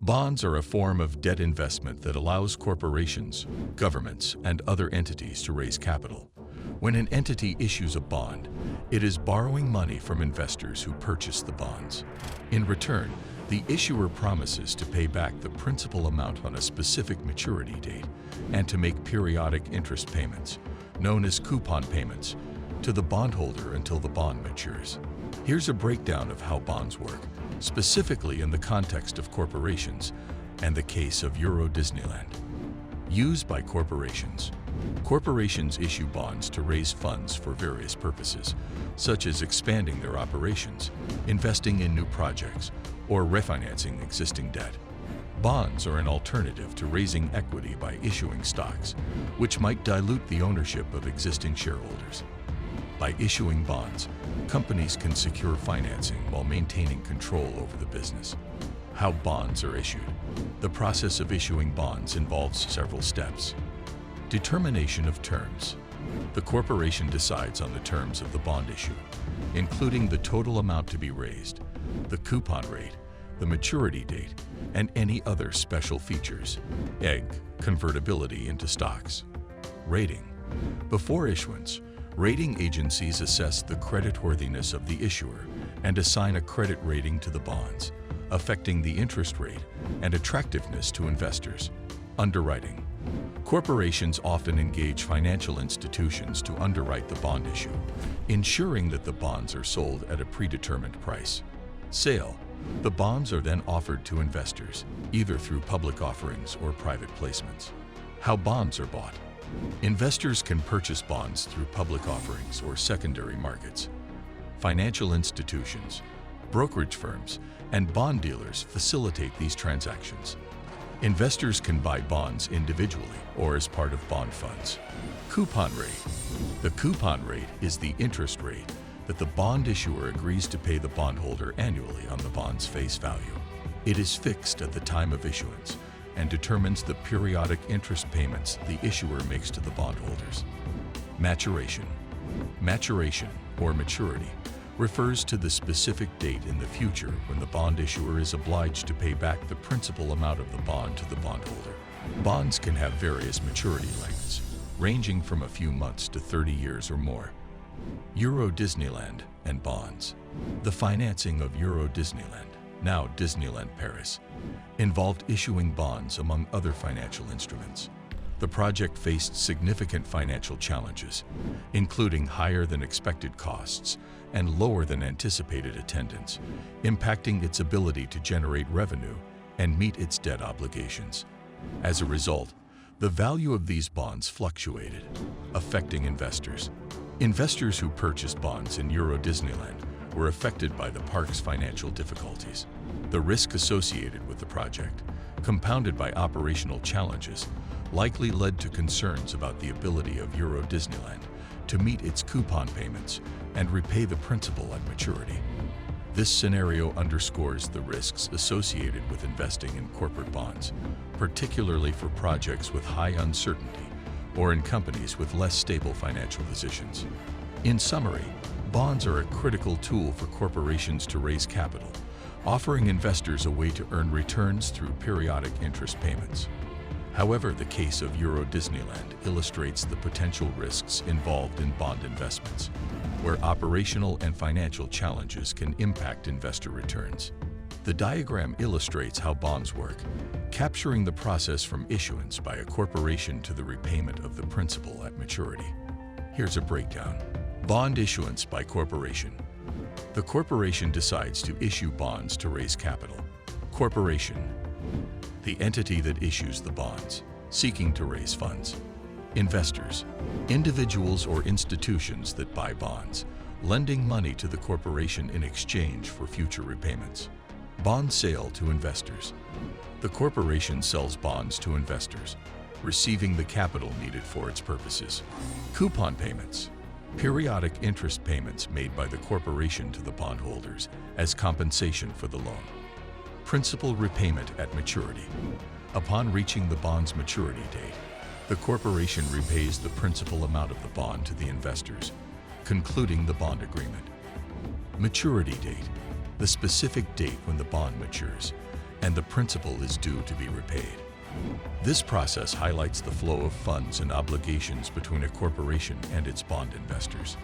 Bonds are a form of debt investment that allows corporations, governments, and other entities to raise capital. When an entity issues a bond, it is borrowing money from investors who purchase the bonds. In return, the issuer promises to pay back the principal amount on a specific maturity date and to make periodic interest payments, known as coupon payments, to the bondholder until the bond matures. Here's a breakdown of how bonds work, specifically in the context of corporations and the case of EuroDisneyland. Used by corporations. Corporations issue bonds to raise funds for various purposes, such as expanding their operations, investing in new projects, or refinancing existing debt. Bonds are an alternative to raising equity by issuing stocks, which might dilute the ownership of existing shareholders. By issuing bonds, companies can secure financing while maintaining control over the business. How bonds are issued. The process of issuing bonds involves several steps. Determination of terms. The corporation decides on the terms of the bond issue, including the total amount to be raised, the coupon rate, the maturity date, and any other special features. Convertibility into stocks. Rating. Before issuance, rating agencies assess the creditworthiness of the issuer and assign a credit rating to the bonds, affecting the interest rate and attractiveness to investors. Underwriting. Corporations often engage financial institutions to underwrite the bond issue, ensuring that the bonds are sold at a predetermined price. Sale. The bonds are then offered to investors, either through public offerings or private placements. How bonds are bought. Investors can purchase bonds through public offerings or secondary markets. Financial institutions, brokerage firms, and bond dealers facilitate these transactions. Investors can buy bonds individually or as part of bond funds. Coupon rate. The coupon rate is the interest rate that the bond issuer agrees to pay the bondholder annually on the bond's face value. It is fixed at the time of issuance and determines the periodic interest payments the issuer makes to the bondholders. Maturation. Maturation, or maturity, refers to the specific date in the future when the bond issuer is obliged to pay back the principal amount of the bond to the bondholder. Bonds can have various maturity lengths, ranging from a few months to 30 years or more. EuroDisneyland and bonds. The financing of EuroDisneyland, now Disneyland Paris, involved issuing bonds among other financial instruments. The project faced significant financial challenges, including higher than expected costs and lower than anticipated attendance, impacting its ability to generate revenue and meet its debt obligations. As a result, the value of these bonds fluctuated, affecting investors. Investors who purchased bonds in EuroDisneyland were affected by the park's financial difficulties. The risk associated with the project, compounded by operational challenges, likely led to concerns about the ability of EuroDisneyland to meet its coupon payments and repay the principal at maturity. This scenario underscores the risks associated with investing in corporate bonds, particularly for projects with high uncertainty or in companies with less stable financial positions. In summary, bonds are a critical tool for corporations to raise capital, offering investors a way to earn returns through periodic interest payments. However, the case of EuroDisneyland illustrates the potential risks involved in bond investments, where operational and financial challenges can impact investor returns. The diagram illustrates how bonds work, capturing the process from issuance by a corporation to the repayment of the principal at maturity. Here's a breakdown. Bond issuance by corporation. The corporation decides to issue bonds to raise capital. Corporation. The entity that issues the bonds, seeking to raise funds. Investors. Individuals or institutions that buy bonds, lending money to the corporation in exchange for future repayments. Bond sale to investors. The corporation sells bonds to investors, receiving the capital needed for its purposes. Coupon payments. Periodic interest payments made by the corporation to the bondholders as compensation for the loan. Principal repayment at maturity. Upon reaching the bond's maturity date, the corporation repays the principal amount of the bond to the investors, concluding the bond agreement. Maturity date. The specific date when the bond matures, and the principal is due to be repaid. This process highlights the flow of funds and obligations between a corporation and its bond investors.